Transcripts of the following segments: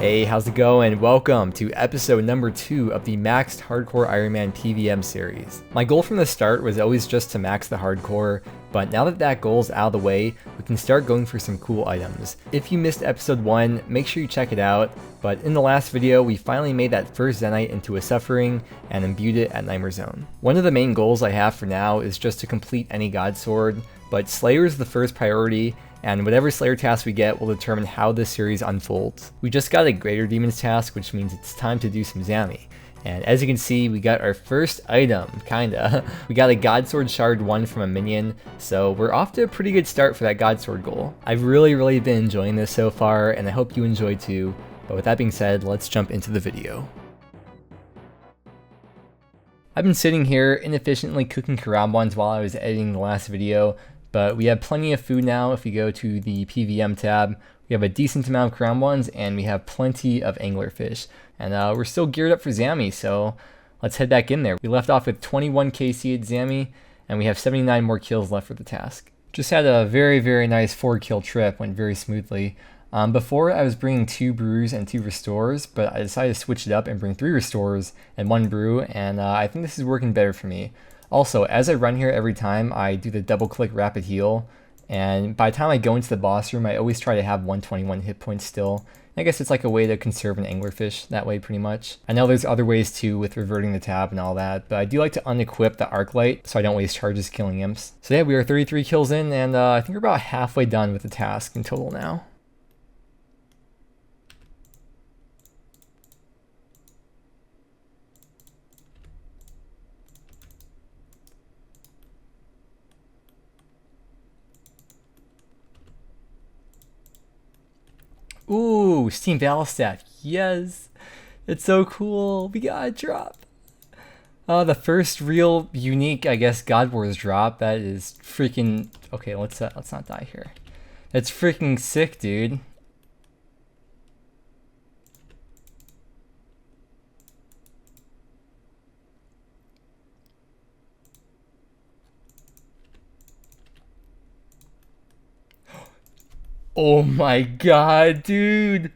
Hey, how's it going? Welcome to episode number 2 of the Maxed Hardcore Ironman PVM series. My goal from the start was always just to max the hardcore, but now that that goal's out of the way, we can start going for some cool items. If you missed episode 1, make sure you check it out, but in the last video, we finally made that first Zenite into a Suffering and imbued it at Nightmare Zone. One of the main goals I have for now is just to complete any God Sword, but Slayer is the first priority, and whatever Slayer task we get will determine how this series unfolds. We just got a Greater Demons task, which means it's time to do some Zami. And as you can see, we got our first item, kinda. We got a God Sword Shard 1 from a minion, so we're off to a pretty good start for that God Sword goal. I've really been enjoying this so far, and I hope you enjoy too. But with that being said, let's jump into the video. I've been sitting here inefficiently cooking karambwans while I was editing the last video, but we have plenty of food now. If we go to the PVM tab, we have a decent amount of karambwans and we have plenty of anglerfish. And we're still geared up for Zami, so let's head back in there. We left off with 21 KC at Zami, and we have 79 more kills left for the task. Just had a very nice 4-kill trip, went very smoothly. Before I was bringing 2 brews and 2 restores, but I decided to switch it up and bring 3 restores and 1 brew, and I think this is working better for me. Also, as I run here every time, I do the double-click rapid heal, and by the time I go into the boss room, I always try to have 121 hit points still. I guess it's like a way to conserve an anglerfish that way, pretty much. I know there's other ways too with reverting the tab and all that, but I do like to unequip the arc light so I don't waste charges killing imps. So yeah, we are 33 kills in, and I think we're about halfway done with the task in total now. Ooh, Steam Battle Staff, yes! It's so cool, we got a drop! The first real unique, I guess, God Wars drop. That is freaking... Okay, let's not die here. That's freaking sick, dude. Oh my god, dude!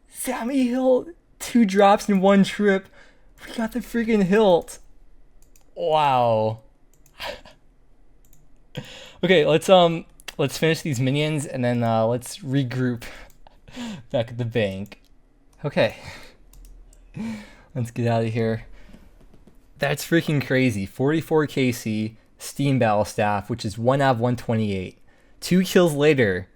Zami hilt! 2 drops in 1 trip. We got the freaking hilt. Wow. Okay, let's finish these minions and then let's regroup back at the bank. Okay. Let's get out of here. That's freaking crazy. 44 KC, Steam Battle Staff, which is 1 out of 128. 2 kills later,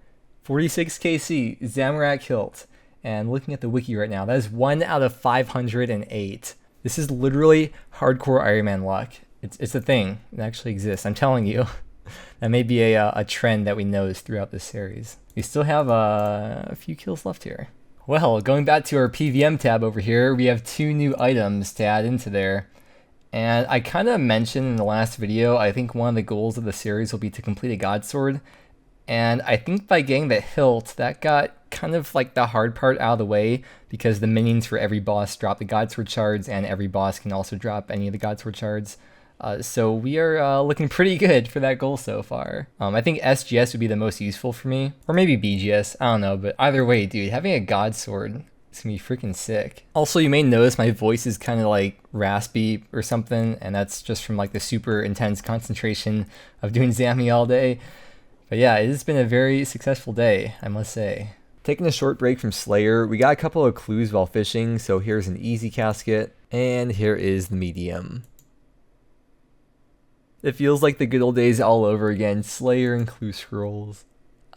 46 KC, Zamorak hilt. And looking at the wiki right now, that is 1 out of 508. This is literally hardcore Ironman luck. It's a thing. It actually exists. I'm telling you. That may be a trend that we notice throughout this series. We still have a few kills left here. Well, going back to our PVM tab over here, we have 2 new items to add into there. And I kind of mentioned in the last video, I think one of the goals of the series will be to complete a God Sword. And I think by getting the hilt, that got kind of like the hard part out of the way, because the minions for every boss drop the God Sword shards, and every boss can also drop any of the God Sword shards. So we are looking pretty good for that goal so far. I think SGS would be the most useful for me, or maybe BGS, I don't know, but either way, dude, having a God Sword is gonna be freaking sick. Also, you may notice my voice is kind of like raspy or something, and that's just from like the super intense concentration of doing Zami all day. But yeah, it has been a very successful day, I must say. Taking a short break from Slayer, we got a couple of clues while fishing, so here's an easy casket, and here is the medium. It feels like the good old days all over again, Slayer and clue scrolls.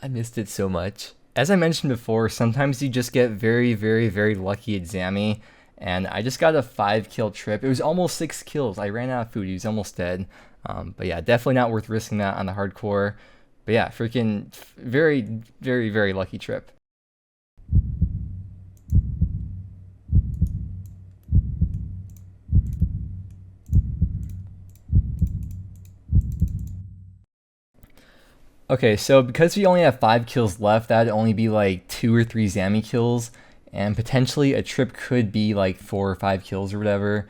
I missed it so much. As I mentioned before, sometimes you just get very lucky at Zami, and I just got a 5-kill trip. It was almost 6 kills. I ran out of food, he was almost dead. But yeah, definitely not worth risking that on the hardcore. But yeah, freaking very lucky trip. Okay, so because we only have 5 kills left, that'd only be like 2 or 3 Zami kills, and potentially a trip could be like 4 or 5 kills or whatever.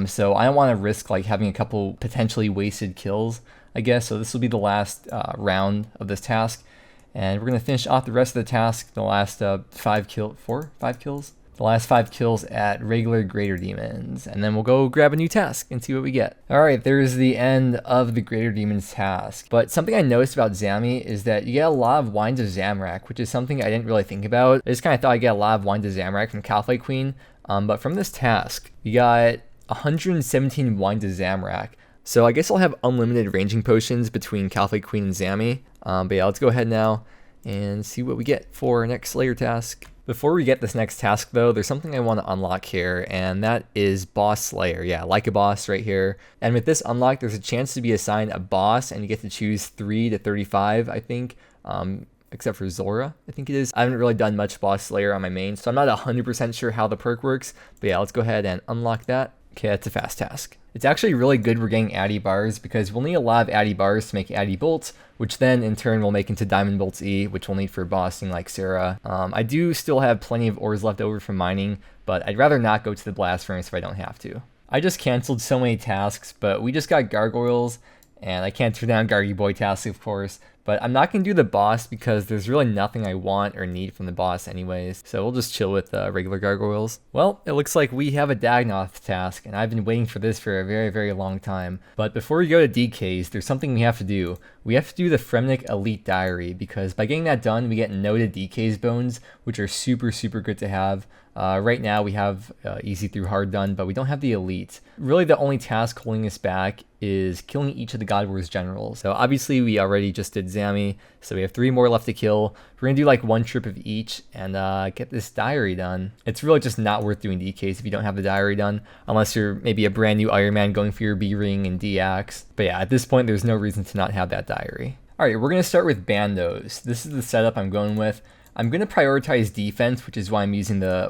So I don't want to risk like having a couple potentially wasted kills, I guess. So this will be the last round of this task. And we're going to finish off the rest of the task, the last 5 kills. The last 5 kills at regular Greater Demons. And then we'll go grab a new task and see what we get. Alright, there's the end of the Greater Demons task. But something I noticed about Zami is that you get a lot of Wines of Zamorak, which is something I didn't really think about. I just kind of thought I get a lot of Wines of Zamorak from Calphite Queen. But from this task, you got 117 Wines of Zamorak. So I guess I'll have unlimited ranging potions between Calphite Queen and Zami. But yeah, let's go ahead now and see what we get for our next Slayer task. Before we get this next task though, there's something I want to unlock here, and that is Boss Slayer. Yeah, like a boss right here. And with this unlock, there's a chance to be assigned a boss, and you get to choose 3 to 35, I think. Except for Zora, I think it is. I haven't really done much Boss Slayer on my main, so I'm not 100% sure how the perk works. But yeah, let's go ahead and unlock that. Okay, that's a fast task. It's actually really good we're getting Addy bars, because we'll need a lot of Addy bars to make Addy bolts, which then in turn will make into Diamond Bolts E, which we'll need for bossing like Sarah. I do still have plenty of ores left over from mining, but I'd rather not go to the blast furnace if I don't have to. I just canceled so many tasks, but we just got gargoyles, and I can't turn down Gargy Boy tasks, of course. But I'm not going to do the boss because there's really nothing I want or need from the boss anyways. So we'll just chill with regular gargoyles. Well, it looks like we have a Dagnoth task, and I've been waiting for this for a very, very long time. But before we go to DKs, there's something we have to do. We have to do the Fremnik Elite Diary, because by getting that done, we get noted DKs bones, which are super, super good to have. Right now we have easy through hard done, but we don't have the elite. Really the only task holding us back is killing each of the God Wars generals. So obviously we already just did Zami, so we have 3 more left to kill. We're gonna do like 1 trip of each and get this diary done. It's really just not worth doing DKs if you don't have the diary done, unless you're maybe a brand new Iron Man going for your B-Ring and D-Axe. But yeah, at this point there's no reason to not have that diary. Alright, we're gonna start with Bandos. This is the setup I'm going with. I'm going to prioritize defense, which is why I'm using the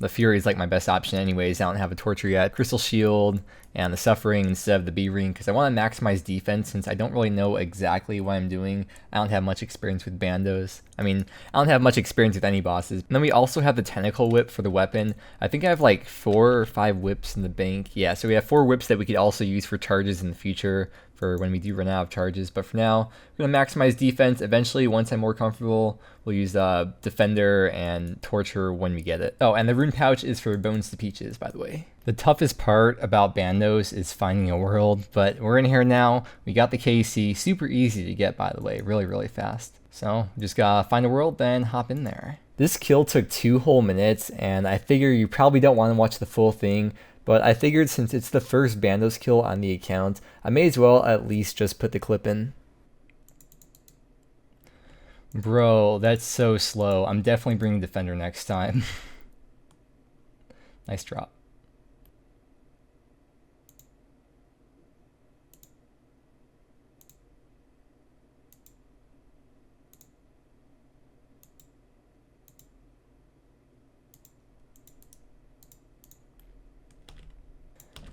Fury is like my best option anyways. I don't have a Torture yet. Crystal Shield and the Suffering instead of the B-Ring, because I want to maximize defense since I don't really know exactly what I'm doing. I don't have much experience with Bandos. I mean, I don't have much experience with any bosses. And then we also have the Tentacle Whip for the weapon. I think I have like 4 or 5 whips in the bank. Yeah, so we have 4 whips that we could also use for charges in the future for when we do run out of charges. But for now, we're going to maximize defense. Eventually, once I'm more comfortable, we'll use Defender and Torture when we get it. Oh, and the Rune Pouch is for Bones to Peaches, by the way. The toughest part about Bandos is finding a world, but we're in here now. We got the KC, super easy to get, by the way, really, really fast. So just gotta find a world, then hop in there. This kill took 2 whole minutes, and I figure you probably don't want to watch the full thing, but I figured since it's the first Bandos kill on the account, I may as well at least just put the clip in. Bro, that's so slow. I'm definitely bringing Defender next time. Nice drop.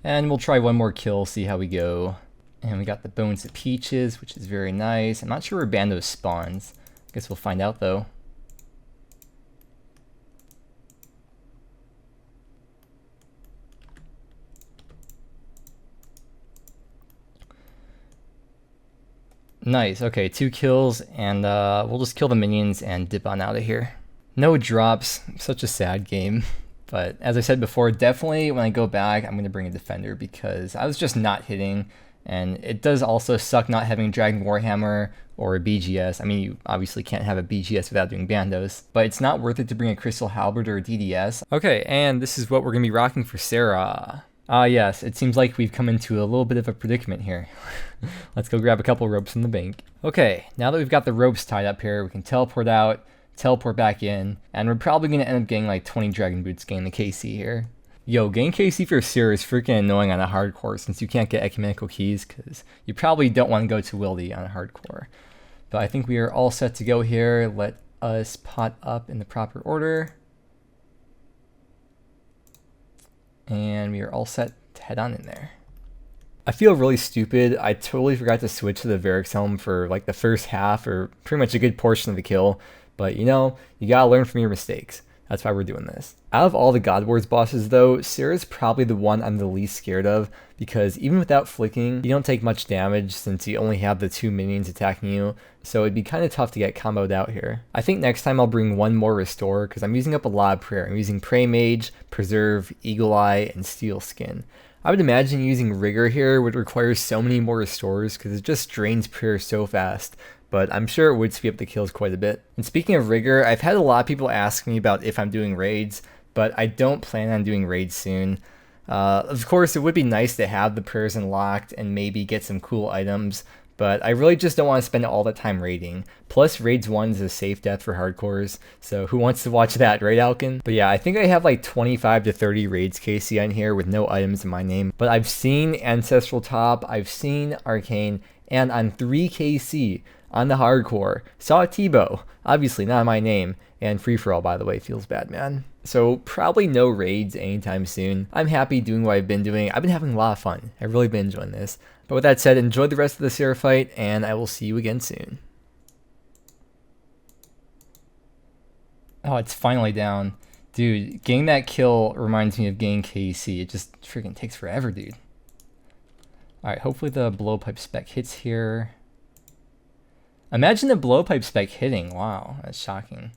And we'll try one more kill, see how we go. And we got the Bones of Peaches, which is very nice. I'm not sure where Bandos spawns. I guess we'll find out though. Nice, okay, 2 kills, and we'll just kill the minions and dip on out of here. No drops, such a sad game. But as I said before, definitely when I go back, I'm going to bring a Defender because I was just not hitting. And it does also suck not having Dragon Warhammer or a BGS. I mean, you obviously can't have a BGS without doing Bandos, but it's not worth it to bring a Crystal Halberd or a DDS. Okay, and this is what we're going to be rocking for Sarah. Yes, it seems like we've come into a little bit of a predicament here. Let's go grab a couple ropes from the bank. Okay, now that we've got the ropes tied up here, we can teleport out, teleport back in, and we're probably going to end up getting like 20 Dragon Boots getting the KC here. Yo, getting KC for Sarah is freaking annoying on a hardcore since you can't get ecumenical keys because you probably don't want to go to Wildy on a hardcore. But I think we are all set to go here. Let us pot up in the proper order. And we are all set to head on in there. I feel really stupid. I totally forgot to switch to the Varix Helm for like the first half or pretty much a good portion of the kill. But you know, you gotta learn from your mistakes. That's why we're doing this. Out of all the God Wars bosses though, Sarah's probably the one I'm the least scared of, because even without flicking, you don't take much damage since you only have the 2 minions attacking you, so it'd be kind of tough to get comboed out here. I think next time I'll bring one more Restore, because I'm using up a lot of prayer. I'm using Prey Mage, Preserve, Eagle Eye, and Steel Skin. I would imagine using Rigor here would require so many more Restores, because it just drains prayer so fast, but I'm sure it would speed up the kills quite a bit. And speaking of Rigor, I've had a lot of people ask me about if I'm doing raids, but I don't plan on doing raids soon. Of course, it would be nice to have the prayers unlocked and maybe get some cool items, but I really just don't want to spend all that time raiding. Plus, Raids 1 is a safe death for hardcores, so who wants to watch that, right, Alkin? But yeah, I think I have like 25 to 30 Raids KC on here with no items in my name. But I've seen Ancestral Top, I've seen Arcane, and on 3 KC, on the hardcore, saw Tebow, obviously not my name, and Free For All, by the way, feels bad, man. So probably no raids anytime soon. I'm happy doing what I've been doing. I've been having a lot of fun. I've really been enjoying this. But with that said, enjoy the rest of the Sarah fight, and I will see you again soon. Oh, it's finally down. Dude, getting that kill reminds me of getting KC. It just freaking takes forever, dude. Alright, hopefully the blowpipe spec hits here. Imagine the blowpipe spec hitting. Wow, that's shocking.